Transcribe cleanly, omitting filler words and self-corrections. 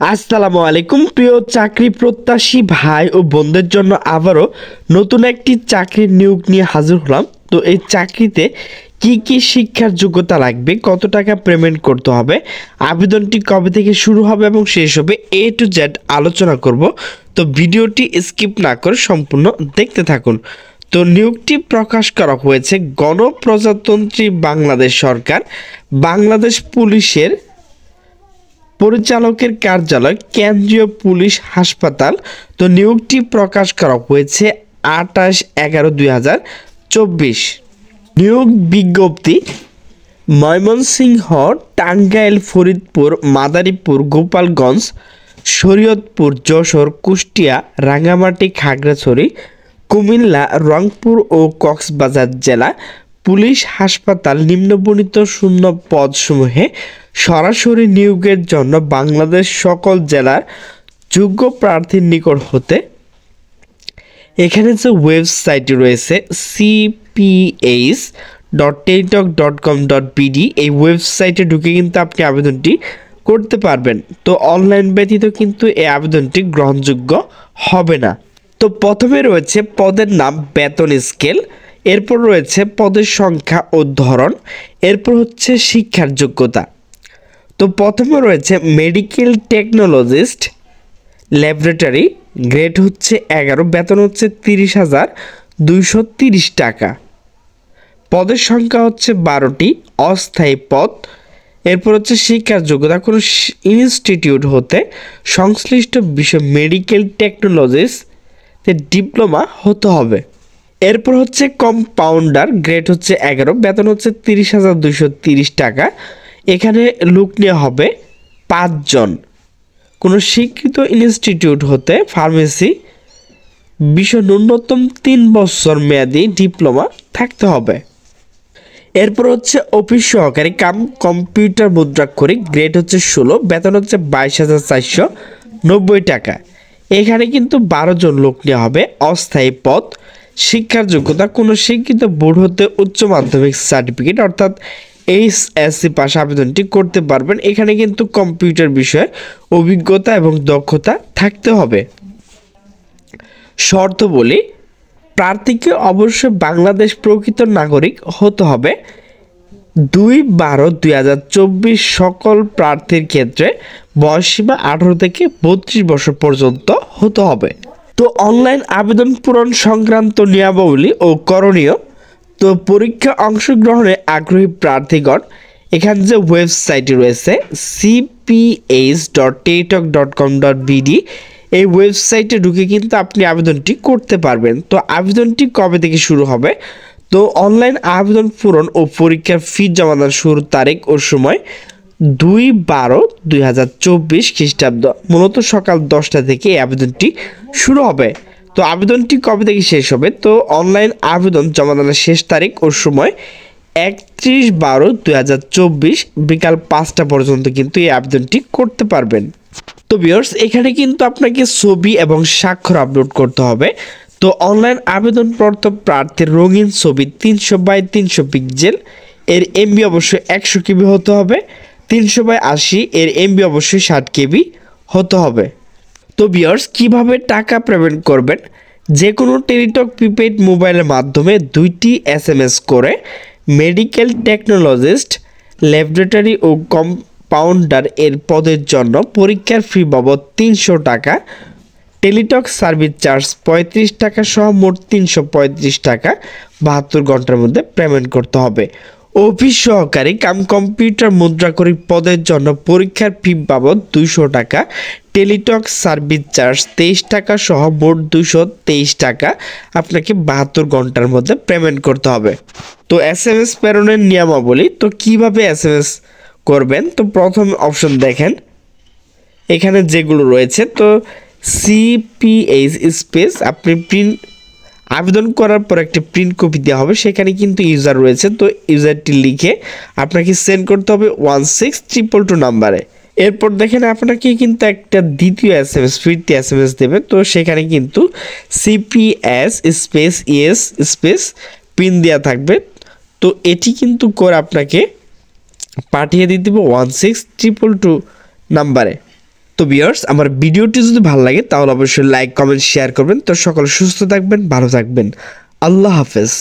আসসালামু আলাইকুম প্রিয় চাকরি প্রত্যাশী ভাই ও বোনদের জন্য আবারও নতুন একটি চাকরির নিয়োগ নিয়ে হাজির হলাম। তো এই চাকরিতে কি কি শিক্ষার যোগ্যতা লাগবে, কত টাকা পেমেন্ট করতে হবে, আবেদনটি কবে থেকে শুরু হবে এবং শেষ হবে, A to Z আলোচনা করব। তো ভিডিওটি স্কিপ না করে সম্পূর্ণ দেখতে থাকুন। তো নিয়োগটি প্রকাশ করা হয়েছে গণপ্রজাতন্ত্রী বাংলাদেশ সরকার, বাংলাদেশ পুলিশের পরিচালকের কার্যালয়, কেন্দ্রীয় পুলিশ হাসপাতাল। তো নিয়োগটি প্রকাশ করা হয়েছে 28/11/2024। নিয়োগ বিজ্ঞপ্তি ময়মনসিংহ, টাঙ্গাইল, ফরিদপুর, মাদারীপুর, গোপালগঞ্জ, শরীয়তপুর, যশোর, কুষ্টিয়া, রাঙ্গামাটি, খাগড়াছড়ি, কুমিল্লা, রংপুর ও কক্সবাজার জেলা পুলিশ হাসপাতাল নিম্নবর্ণিত শূন্য পদসমূহে সরাসরি নিয়োগের জন্য বাংলাদেশ সকল জেলার যোগ্য প্রার্থীর নিকট হতে এখানে যে ওয়েবসাইটটি রয়েছে cphs.teletalk.com.bd, এই ওয়েবসাইটে ঢুকে কিন্তু আপনি আবেদনটি করতে পারবেন। তো অনলাইন ব্যতীত কিন্তু এই আবেদনটি গ্রহণযোগ্য হবে না। তো প্রথমে রয়েছে পদের নাম, বেতন স্কেল, এরপর রয়েছে পদের সংখ্যা ও ধরন, এরপর হচ্ছে শিক্ষার যোগ্যতা। তো প্রথমে রয়েছে মেডিকেল টেকনোলজিস্ট ল্যাবরেটরি, গ্রেড হচ্ছে 11, বেতন হচ্ছে 30,230 টাকা, পদের সংখ্যা হচ্ছে 12টি, অস্থায়ী পদ। এরপর হচ্ছে শিক্ষার যোগ্যতা, কোনো ইনস্টিটিউট হতে সংশ্লিষ্ট বিষয় মেডিকেল টেকনোলজিসে ডিপ্লোমা হতে হবে। এরপর হচ্ছে কম্পাউন্ডার, গ্রেড হচ্ছে 11, বেতন হচ্ছে 30,230 টাকা, এখানে লোক নেওয়া হবে 5 জন, কোনো স্বীকৃত ইনস্টিটিউট হতে ফার্মেসি বিষয় ন্যূনতম 3 বছর মেয়াদি ডিপ্লোমা থাকতে হবে। এরপর হচ্ছে অফিস সহকারী কাম কম্পিউটার মুদ্রাক্ষরিক, গ্রেড হচ্ছে 16, বেতন হচ্ছে 22,490 টাকা, এখানে কিন্তু 12 জন লোক নেওয়া হবে, অস্থায়ী পদ। শিক্ষার যোগ্যতা, কোনো শিক্ষিত বোর্ড হতে উচ্চ মাধ্যমিক সার্টিফিকেট অর্থাৎ HSC পাশে আবেদনটি করতে পারবেন। এখানে কিন্তু কম্পিউটার বিষয়ে অভিজ্ঞতা এবং দক্ষতা থাকতে হবে। শর্ত বলি, প্রার্থীকে অবশ্যই বাংলাদেশ প্রকৃত নাগরিক হতে হবে। 2/12/2024 সকল প্রার্থীর ক্ষেত্রে বয়সসীমা 18 থেকে 32 বছর পর্যন্ত হতে হবে। তো অনলাইন আবেদন পূরণ সংক্রান্ত নিয়মাবলী ও করণীয়। তো পরীক্ষা অংশগ্রহণে আগ্রহী প্রার্থীগণ এখানে যে ওয়েবসাইটটি রয়েছে cphs.teletalk.com.bd, এই ওয়েবসাইটে ঢুকে কিন্তু আপনি আবেদনটি করতে পারবেন। তো আবেদনটি কবে থেকে শুরু হবে? তো অনলাইন আবেদন পূরণ ও পরীক্ষার ফি জমাদান শুরুর তারিখ ও সময় 2/12/2024 খ্রিস্টাব্দ, মূলত সকাল 10টা থেকে এই আবেদনটি শুরু হবে। তো আবেদনটি কবে থেকে শেষ হবে? তো অনলাইন আবেদন জমাদানের শেষ তারিখ ও সময় 31/12/2024 বিকাল 5টা পর্যন্ত কিন্তু এই আবেদনটি করতে পারবেন। তো ভিউয়ার্স, এখানে কিন্তু আপনাকে ছবি এবং স্বাক্ষর আপলোড করতে হবে। তো অনলাইন আবেদনপত্র প্রার্থীর রঙিন ছবি 300x300 পিক্সেল, এর এমবি অবশ্যই 100 কেবি হতে হবে, 300x80 এর এমবি অবশ্যই 60 কেবি হতে হবে। তো ভিউয়ার্স, কিভাবে টাকা পেমেন্ট করবেন? যে কোনো টেলিটক প্রিপেইড মোবাইলের মাধ্যমে 2টি SMS করে মেডিকেল টেকনোলজিস্ট ল্যাবরেটরি ও কম্পাউন্ডার এর পদের জন্য পরীক্ষার ফি বাবদ 300 টাকা, টেলিটক সার্ভিস চার্জ 35 টাকা সহ মোট 335 টাকা 72 ঘন্টার মধ্যে পেমেন্ট করতে হবে। অফিস সহকারী কাম কম্পিউটার মুদ্রাক্ষরিক পদের জন্য পরীক্ষার ফি বাবদ 200 টাকা, টেলিটক সার্ভিস চার্জ 23 টাকা সহ মোট 223 টাকা আপনাকে 72 ঘন্টার মধ্যে পেমেন্ট করতে হবে। তো SMS প্রেরণের নিয়মাবলী। তো কিভাবে SMS করবেন? তো প্রথম অপশন দেখেন, এখানে যেগুলো রয়েছে, তো CPH স্পেস আপনি প্রিন্ট আবেদন করার পর একটি প্রিন্ট কপি দেওয়া হবে, সেখানে কিন্তু ইউজার রয়েছে, তো ইউজারটি লিখে আপনাকে সেন্ড করতে হবে 16222 নাম্বারে। এরপর দেখেন আপনাকে কিন্তু একটা দ্বিতীয় SMS ফিরতি SMS দেবে, তো সেখানে কিন্তু CPS space ES space pin দেওয়া থাকবে। তো এটি কিন্তু করে আপনাকে পাঠিয়ে দিতে হবে 16222 নাম্বারে। তো ভিউয়ার্স, আমার ভিডিওটি যদি ভালো লাগে তাহলে অবশ্যই লাইক, কমেন্ট, শেয়ার করবেন। তো সকলে সুস্থ থাকবেন, ভালো থাকবেন। আল্লাহ হাফেজ।